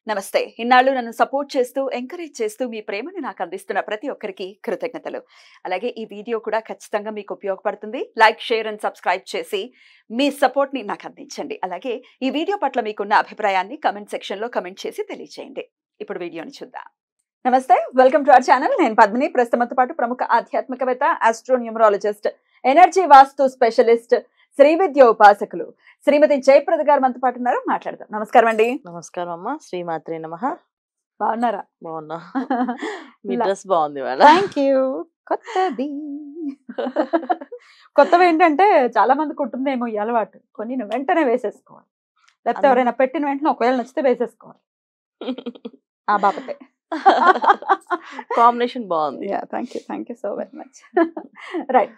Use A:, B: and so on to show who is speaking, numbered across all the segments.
A: నమస్తే. ఇన్నాళ్ళు నన్ను సపోర్ట్ చేస్తూ, ఎంకరేజ్ చేస్తూ మీ ప్రేమని నాకు అందిస్తున్న ప్రతి ఒక్కరికి కృతజ్ఞతలు. అలాగే ఈ వీడియో కూడా ఖచ్చితంగా మీకు ఉపయోగపడుతుంది. లైక్, షేర్ అండ్ సబ్స్క్రైబ్ చేసి మీ సపోర్ట్‌ని నాకు అందించండి. అలాగే ఈ వీడియో పట్ల మీకున్న అభిప్రాయాన్ని కామెంట్ సెక్షన్‌లో కామెంట్ చేసి తెలియజేయండి. ఇప్పుడు వీడియోని చూద్దాం. నమస్తే. Welcome to our channel. నేను పద్మిని. ప్రస్తుతంతో పాటు ప్రముఖ ఆధ్యాత్మికవేత్త, ఆస్ట్రోన్యూమరాలజిస్ట్, ఎనర్జీ వాస్తు స్పెషలిస్ట్, శ్రీ విద్య ఉపాసకులు శ్రీమతి జయప్రద గారు మనతో పాటు ఉన్నారు. మాట్లాడదాం. నమస్కారం అండి.
B: నమస్కారం అమ్మ. శ్రీమాత్రే నమః.
A: బాగున్నారా?
B: బాగున్నా. మీ డ్రెస్ బాగుంది ఇవాళ.
A: Thank you. కొత్తది కొత్తవి ఏంటంటే చాలా మందికి ఉంటుందేమో ఈ అలవాటు. కొన్ని వెంటనే వేసేసుకోవాలి, లేకపోతే ఎవరైనా పెట్టిన వెంటనే ఒకవేళ నచ్చితే వేసేసుకోవాలి. ఆ బాపతే
B: కాంబినేషన్ బాగుంది.
A: Thank you so very much. Right.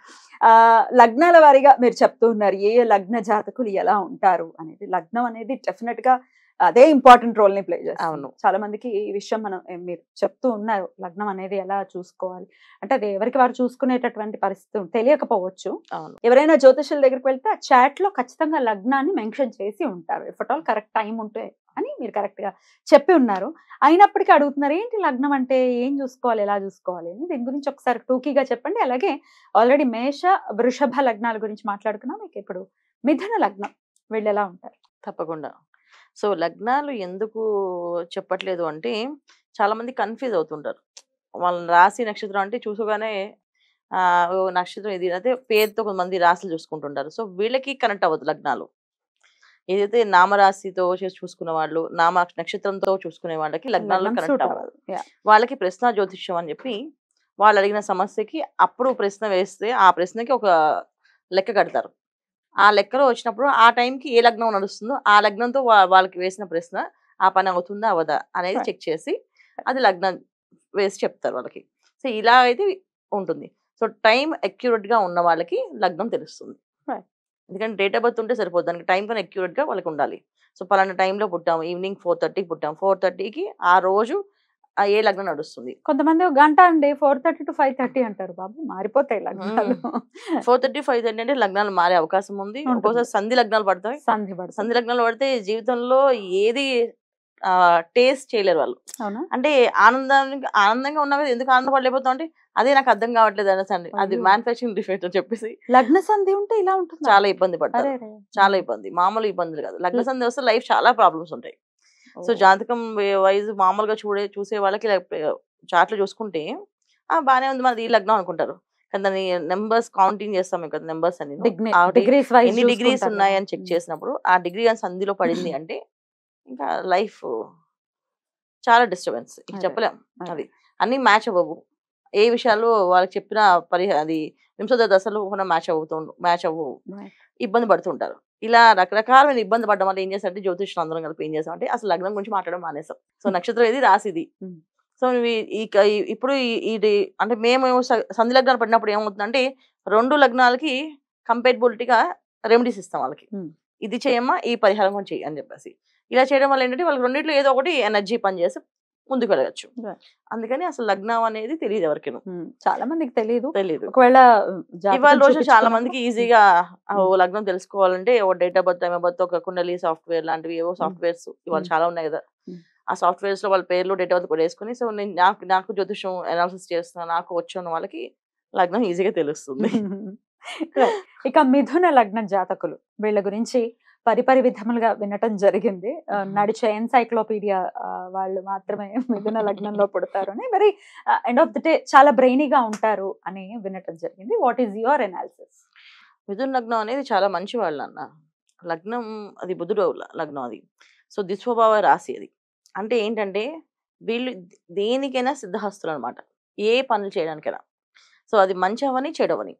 A: లగ్నాల వారీగా మీరు చెప్తూ ఉన్నారు ఏ లగ్న జాతకులు ఎలా ఉంటారు అనేది. లగ్నం అనేది డెఫినెట్ గా అదే ఇంపార్టెంట్ రోల్ ని ప్లే చేస్తుంది.
B: అవును.
A: చాలా మందికి ఈ విషయం మీరు చెప్తూ ఉన్నారు, లగ్నం అనేది ఎలా చూసుకోవాలి అంటే అది ఎవరికి వారు చూసుకునేటటువంటి పరిస్థితి తెలియకపోవచ్చు.
B: అవును.
A: ఎవరైనా జ్యోతిషుల దగ్గరికి వెళ్తే ఆ చాట్ లో ఖచ్చితంగా లగ్నాన్ని మెన్షన్ చేసి ఉంటారు. If at all correct time ఉంటే అని మీరు కరెక్ట్ గా చెప్పి ఉన్నారు. అయినప్పటికీ అడుగుతున్నారు ఏంటి లగ్నం అంటే ఏం చూసుకోవాలి, ఎలా చూసుకోవాలి అని. దీని గురించి ఒకసారి టూకీగా చెప్పండి. అలాగే ఆల్రెడీ మేష, వృషభ లగ్నాల గురించి మాట్లాడుకున్నాం. మీకు ఇప్పుడు మిథున లగ్నం వీళ్ళు ఎలా ఉంటారు?
B: తప్పకుండా. సో లగ్నాలు ఎందుకు చెప్పట్లేదు అంటే చాలా మంది కన్ఫ్యూజ్ అవుతుంటారు. వాళ్ళ రాశి నక్షత్రం అంటే చూసుకోగానే నక్షత్రం ఇది అయితే పేరుతో కొంతమంది రాశులు చూసుకుంటుంటారు. సో వీళ్ళకి కనెక్ట్ అవ్వదు లగ్నాలు. ఏదైతే నామరాశితో చూసుకున్న వాళ్ళు, నామ నక్షత్రంతో చూసుకునే వాళ్ళకి లగ్నాల్లో కనెక్ట్ అవ్వదు. వాళ్ళకి ప్రశ్న జ్యోతిష్యం అని చెప్పి వాళ్ళు అడిగిన సమస్యకి అప్పుడు ప్రశ్న వేస్తే ఆ ప్రశ్నకి ఒక లెక్క కడతారు. ఆ లెక్కలో వచ్చినప్పుడు ఆ టైంకి ఏ లగ్నం నడుస్తుందో ఆ లగ్నంతో వాళ్ళకి వేసిన ప్రశ్న ఆ పని అవుతుందా అవదా అనేది చెక్ చేసి అది లగ్నం వేసి చెప్తారు వాళ్ళకి. సో ఇలా అయితే ఉంటుంది. సో టైం అక్యురేట్ గా ఉన్న వాళ్ళకి లగ్నం తెలుస్తుంది. ఎందుకంటే డేట్ ఆఫ్ బర్త్ ఉంటే సరిపోదు, దానికి టైం కన్నా అక్యురేట్ గా వాళ్ళకి ఉండాలి. సో పలానా టైంలో పుట్టాము, ఈవినింగ్ 4:30కి పుట్టాము, 4:30కి ఆ రోజు ఏ లగ్నం నడుస్తుంది.
A: కొంతమంది ఒక గంట అండి 4:30 to 5:30 అంటారు. బాబు మారిపోతాయి లగ్నాలు.
B: 4:30, 5:30 అంటే లగ్నాలు మారే అవకాశం ఉంది. ఒక్కోసారి సంధి లగ్నాలు పడతాయి. సంధి లగ్నాలు పడితే జీవితంలో ఏది టేస్ట్ చేయలేరు వాళ్ళు. అంటే ఆనందంగా ఉన్నా కదా ఎందుకు ఆనందపడలేకపోతాం అంటే అదే నాకు అర్థం కావట్లేదు అనేసి అది మ్యానుఫ్యాక్చరింగ్ డిఫెక్ట్ అని చెప్పేసి
A: లగ్న సంధి ఉంటే ఇలా ఉంటుంది.
B: చాలా ఇబ్బంది పడతారు. చాలా ఇబ్బంది, మామూలు ఇబ్బందులు కాదు. లగ్న సంధి వస్తే లైఫ్ చాలా ప్రాబ్లమ్స్ ఉంటాయి. సో జాతకం వైజ్ మామూలుగా చూసే వాళ్ళకి చాట్లు చూసుకుంటే బానే ఉంది మనది ఈ లగ్నం అనుకుంటారు. కానీ దాన్ని నెంబర్స్ కౌంటింగ్ చేస్తాం కదా, నెంబర్స్ అని ఎన్ని డిగ్రీస్ ఉన్నాయి అని చెక్ చేసినప్పుడు ఆ డిగ్రీ కానీ సంధిలో పడింది అంటే ఇంకా లైఫ్ చాలా డిస్టర్బెన్స్ చెప్పలేం. అది అన్ని మ్యాచ్ అవ్వవు. ఏ విషయాలు వాళ్ళకి చెప్పిన అది వింశోదయ దశలో మ్యాచ్ అవ్వవు, ఇబ్బంది పడుతుంటారు. ఇలా రకరకాలమైన ఇబ్బంది పడడం వల్ల ఏం చేస్తారంటే జ్యోతిష్యులు అందరం కలిపి ఏం చేస్తాం అంటే అసలు లగ్నం గురించి మాట్లాడడం మానేసాం. సో నక్షత్రం ఇది, రాశి ఇది. సో ఇప్పుడు అంటే మేము సంధి లగ్నాలు పడినప్పుడు ఏమవుతుందంటే 2 లగ్నాలకి కంపేటబిలిటీగా రెమెడీస్ ఇస్తాం వాళ్ళకి. ఇది చేయమ్మా, ఈ పరిహారం కొంచెం చెయ్యి అని చెప్పేసి. ఇలా చేయడం వల్ల ఏంటంటే వాళ్ళకి రెండిట్లో ఏదో ఒకటి ఎనర్జీ పనిచేసి ముందుకు వెళ్ళవచ్చు. అందుకని అసలు లగ్నం అనేది తెలియదు ఎవరికి.
A: చాలా మందికి తెలియదు. ఒకవేళ
B: ఇవాళ రోజు చాలా మందికి ఈజీగా లగ్నం తెలుసుకోవాలంటే date of birth, time of birth, ఒక కుండలి సాఫ్ట్వేర్ లాంటివి ఏవో సాఫ్ట్వేర్స్ ఇవాళ చాలా ఉన్నాయి కదా. ఆ సాఫ్ట్వేర్స్ లో వాళ్ళ పేర్లు, డేట్ ఆఫ్ బర్త్ కూడా వేసుకుని సో నేను నాకు జ్యోతిషం అనాలిసిస్ చేస్తున్నాను, నాకు వచ్చున్న వాళ్ళకి లగ్నం ఈజీగా తెలుస్తుంది.
A: ఇక మిథున లగ్న జాతకులు వీళ్ళ గురించి పరిపరి విధములుగా వినటం జరిగింది. నడిచే ఎన్సైక్లోపీడియా వాళ్ళు మాత్రమే మిథున లగ్నంలో పుడతారు అని, very end of the day చాలా బ్రెయినీగా ఉంటారు అని వినటం జరిగింది. What is your analysis?
B: మిథున లగ్నం అనేది చాలా మంచి వాళ్ళు అన్న. లగ్నం అది బుధుడు లగ్నం అది. సో దిస్వభావ రాశి అది. అంటే ఏంటంటే వీళ్ళు దేనికైనా సిద్ధహస్తులు అనమాట, ఏ పనులు చేయడానికైనా. సో అది మంచి అవని చెడవని,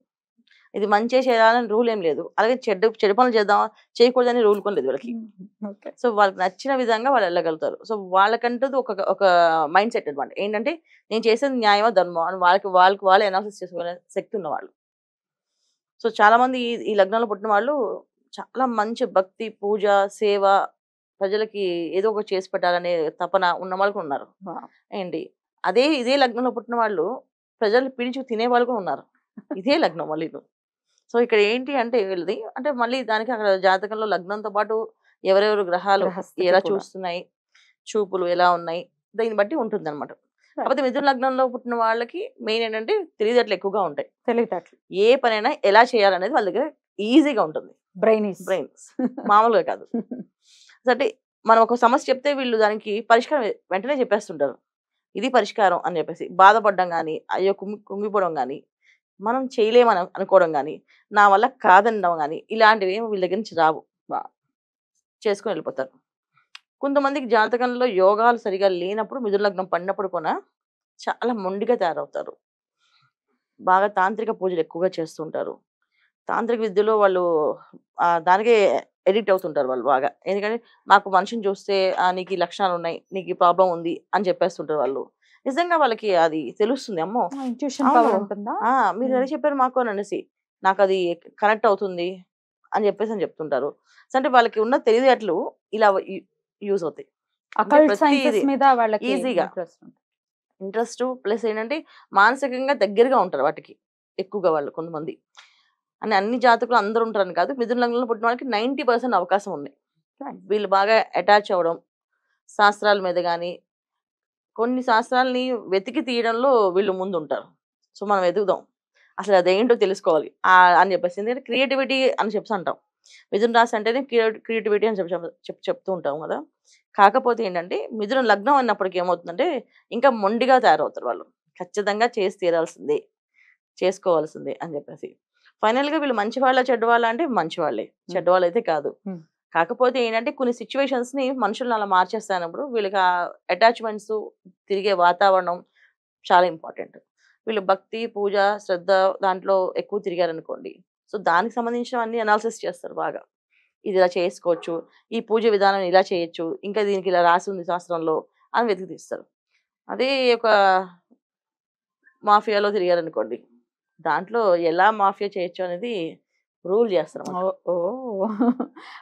B: ఇది మంచి చేయాలని రూల్ ఏం లేదు, అలాగే చెడు పనులు చేయకూడదని రూల్ కూడా లేదు వాళ్ళకి. సో వాళ్ళకి నచ్చిన విధంగా వాళ్ళు వెళ్ళగలుగుతారు. సో వాళ్ళకంటూ ఒక మైండ్ సెట్ అనమాట. ఏంటంటే నేను చేసేది న్యాయమా ధర్మం అని వాళ్ళకి అనాలిసిస్ చేసుకునే శక్తి ఉన్నవాళ్ళు. సో చాలా మంది ఈ లగ్నంలో పుట్టిన వాళ్ళు చాలా మంచి భక్తి, పూజ, సేవ, ప్రజలకి ఏదో ఒకటి చేసి పెట్టాలనే తపన ఉన్న వాళ్ళు ఉన్నారు. ఏంటి ఇదే లగ్నంలో పుట్టిన వాళ్ళు ప్రజల్ని పీడించుకు తినే వాళ్ళు కూడా ఉన్నారు. ఇదే లగ్నం మళ్ళీ. సో ఇక్కడ ఏంటి అంటే వీళ్ళది అంటే మళ్ళీ దానికి అక్కడ జాతకంలో లగ్నంతో పాటు ఎవరెవరు గ్రహాలు ఎలా చూస్తున్నాయి చూపులు ఎలా ఉన్నాయి, దీన్ని బట్టి ఉంటుంది అనమాట. కాకపోతే మిథున లగ్నంలో పుట్టిన వాళ్ళకి మెయిన్ ఏంటంటే తెలివితేటలు ఎక్కువగా ఉంటాయి.
A: తెలివితేటలు,
B: ఏ పనైనా ఎలా చేయాలనేది వాళ్ళ దగ్గర ఈజీగా ఉంటుంది. బ్రెయిన్ మామూలుగా కాదు. అంటే మనం ఒక సమస్య చెప్తే వీళ్ళు దానికి పరిష్కారం వెంటనే చెప్పేస్తుంటారు. ఇది పరిష్కారం అని చెప్పేసి బాధపడడం కానీ, అయ్యో కుంగిపోవడం కానీ, మనం చేయలేమని అనుకోవడం కానీ, నా వల్ల కాదనడం కానీ, ఇలాంటివి ఏమి వీళ్ళ దగ్గర నుంచి రావు. చేసుకొని వెళ్ళిపోతారు. కొంతమందికి జాతకంలో యోగాలు సరిగా లేనప్పుడు మిథున లగ్నం పడినప్పుడు కూడా చాలా మొండిగా తయారవుతారు. బాగా తాంత్రిక పూజలు ఎక్కువగా చేస్తుంటారు. తాంత్రిక విద్యలో వాళ్ళు దానికే ఎడిక్ట్ అవుతుంటారు వాళ్ళు బాగా. ఎందుకంటే మాకు మనిషిని చూస్తే నీకు ఈ లక్షణాలు ఉన్నాయి, నీకు ఈ ప్రాబ్లం ఉంది అని చెప్పేస్తుంటారు వాళ్ళు. నిజంగా వాళ్ళకి అది తెలుస్తుంది. అమ్మో మీరు ఎలా చెప్పారు మాకు అని అనేసి, నాకు అది కనెక్ట్ అవుతుంది అని చెప్పేసి అని చెప్తుంటారు. అంటే వాళ్ళకి ఉన్న తెలివితేటలు ఇలా యూజ్ అవుతాయి. ఈజీగా ఇంట్రెస్ట్ ప్లస్ ఏంటంటే మానసికంగా దగ్గరగా ఉంటారు వాటికి ఎక్కువగా వాళ్ళు. కొంతమంది అని అన్ని జాతకులు అందరూ ఉంటారని కాదు, మిథున లగ్నంలో పుట్టిన వాళ్ళకి 90% అవకాశం ఉంది. వీళ్ళు బాగా అటాచ్ అవ్వడం, శాస్త్రాల మీద కానీ కొన్ని శాస్త్రాలని వెతికి తీయడంలో వీళ్ళు ముందు ఉంటారు. సో మనం వెతుకుదాం, అసలు అదేంటో తెలుసుకోవాలి అని చెప్పేసి. ఎందుకంటే క్రియేటివిటీ అని చెప్పి అంటాం. మిథున రాశి అంటేనే క్రియేటివిటీ అని చెప్తూ ఉంటాం కదా. కాకపోతే ఏంటంటే మిథున లగ్నం అన్నప్పటికీ ఏమవుతుందంటే ఇంకా మొండిగా తయారవుతారు వాళ్ళు. ఖచ్చితంగా చేసి తీరాల్సిందే, చేసుకోవాల్సిందే అని చెప్పేసి. ఫైనల్గా వీళ్ళు మంచి వాళ్ళ చెడ్డవాళ్ళ అంటే మంచి వాళ్ళే, చెడ్డవాళ్ళు అయితే కాదు. కాకపోతే ఏంటంటే కొన్ని సిచ్యువేషన్స్ ని మనుషులను అలా మార్చేస్తానప్పుడు వీళ్ళకి ఆ అటాచ్మెంట్స్, తిరిగే వాతావరణం చాలా ఇంపార్టెంట్. వీళ్ళు భక్తి, పూజ, శ్రద్ధ దాంట్లో ఎక్కువ తిరిగారనుకోండి, సో దానికి సంబంధించిన అన్ని అనాలిసిస్ చేస్తారు బాగా. ఇది ఇలా చేసుకోవచ్చు, ఈ పూజ విధానం ఇలా చేయొచ్చు, ఇంకా దీనికి ఇలా రాసి ఉంది శాస్త్రంలో అని వెతికి తీస్తారు. అదే ఒక మాఫియాలో తిరిగారనుకోండి, దాంట్లో ఎలా మాఫియా చేయొచ్చు అనేది రూల్ చేస్తారు.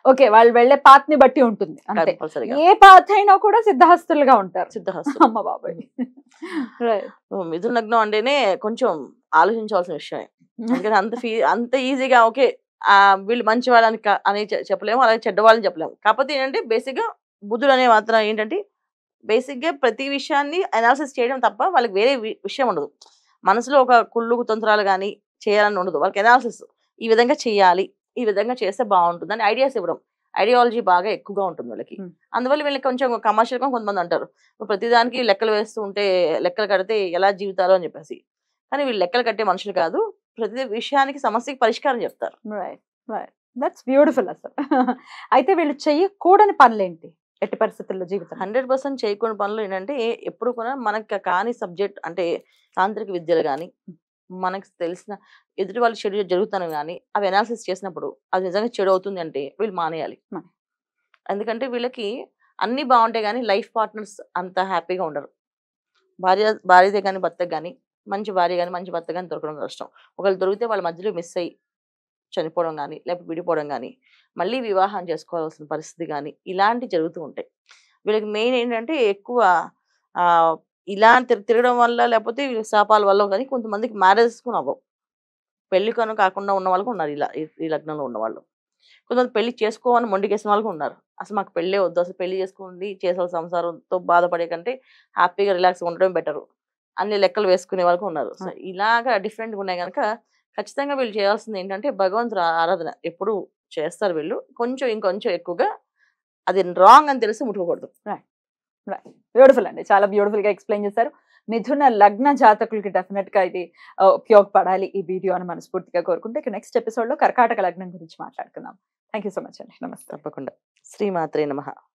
A: ఓకే, వాళ్ళు వెళ్ళే పాత్ ని బట్టి ఉంటుంది. ఏ పాత్ అయినా కూడా సిద్ధహస్తులుగా ఉంటారు.
B: సిద్ధహస్తులు.
A: అమ్మ బాబాయ్.
B: మిథున లగ్నం అంటేనే కొంచెం ఆలోచించాల్సిన విషయమే. ఎందుకంటే అంత ఈజీగా ఓకే వీళ్ళు మంచి వాళ్ళని అని చెప్పలేము, అలాగే చెడ్డవాళ్ళని చెప్పలేము. కాకపోతే ఏంటంటే బేసిక్ గా బుద్ధుడు అనే మాత్రం ఏంటంటే బేసిక్ గా ప్రతి విషయాన్ని అనాలిసిస్ చేయడం తప్ప వాళ్ళకి వేరే విషయం ఉండదు. మనసులో ఒక కుళ్ళు తంత్రాలు కానీ చేయాలని ఉండదు వాళ్ళకి. అనాలిసిస్ ఈ విధంగా చేయాలి, ఈ విధంగా చేస్తే బాగుంటుంది అని ఐడియాస్ ఇవ్వడం, ఐడియాలజీ బాగా ఎక్కువగా ఉంటుంది వాళ్ళకి. అందువల్ల వీళ్ళకి కొంచెం కమర్షియల్ గా కొంతమంది అంటారు ప్రతిదానికి లెక్కలు వేస్తూ ఉంటే లెక్కలు కడితే ఎలా జీవితాలు అని చెప్పేసి. కానీ వీళ్ళు లెక్కలు కట్టే మనుషులు కాదు, ప్రతి విషయానికి సమస్యకి పరిష్కారం చెప్తారు.
A: దట్స్ బ్యూటిఫుల్ అసలు. అయితే వీళ్ళు చెయ్యకూడని పనులేంటి ఎట్టి పరిస్థితుల్లో జీవితం?
B: 100% చేయకూడని పనులు ఏంటంటే ఎప్పుడు కూడా మనకి కాని సబ్జెక్ట్ అంటే తాంత్రిక విద్యలు కానీ, మనకు తెలిసిన ఎదుటి వాళ్ళకి చెడు జరుగుతాను కానీ అవి అనాలిసిస్ చేసినప్పుడు అది నిజంగా చెడు అవుతుంది అంటే వీళ్ళు మానేయాలి. ఎందుకంటే వీళ్ళకి అన్ని బాగుంటాయి కానీ లైఫ్ పార్ట్నర్స్ అంత హ్యాపీగా ఉండరు. భార్యదే కానీ భర్తకు కానీ, మంచి భార్య కానీ మంచి భర్త కానీ దొరకడం కష్టం. ఒకళ్ళు దొరికితే వాళ్ళ మధ్యలో మిస్ అయ్యి చనిపోవడం కానీ, లేకపోతే విడిపోవడం కానీ, మళ్ళీ వివాహం చేసుకోవాల్సిన పరిస్థితి కానీ ఇలాంటివి జరుగుతూ ఉంటాయి. వీళ్ళకి మెయిన్ ఏంటంటే ఎక్కువ ఇలా తిరగడం వల్ల లేకపోతే శాపాల వల్ల కానీ కొంతమందికి మ్యారేజెస్ కూడా అవ్వవు. పెళ్లి కాకుండా ఉన్న వాళ్ళు ఉన్నారు ఇలా ఈ లగ్నంలో ఉన్నవాళ్ళు. కొంతమంది పెళ్లి చేసుకోవాలని మొండికేసిన వాళ్ళు ఉన్నారు. అసలు మాకు పెళ్ళే వద్దు, అసలు పెళ్లి చేసుకోండి చేసే సంసారంతో బాధపడే కంటే హ్యాపీగా రిలాక్స్ ఉండడం బెటరు అన్ని లెక్కలు వేసుకునే వాళ్ళకు ఉన్నారు. సో ఇలాగా డిఫరెంట్గా ఉన్నాయి కనుక ఖచ్చితంగా వీళ్ళు చేయాల్సింది ఏంటంటే భగవంతుడు ఆరాధన ఎప్పుడు చేస్తారు వీళ్ళు. ఇంకొంచెం ఎక్కువగా అది రాంగ్ అని తెలిసి ముట్టుకోకూడదు.
A: బ్యూటిఫుల్ అండి, చాలా బ్యూటిఫుల్ గా ఎక్స్ప్లెయిన్ చేశారు. మిథున లగ్న జాతకులకి డెఫినెట్ గా ఇది ఉపయోగపడాలి ఈ వీడియో అని మనస్ఫూర్తిగా కోరుకుంటే ఇక నెక్స్ట్ ఎపిసోడ్ లో కర్కాటక లగ్నం గురించి మాట్లాడుకుందాం. థ్యాంక్ యూ సో మచ్ అండి. నమస్తే.
B: తప్పకుండా. శ్రీమాత్రే నమః.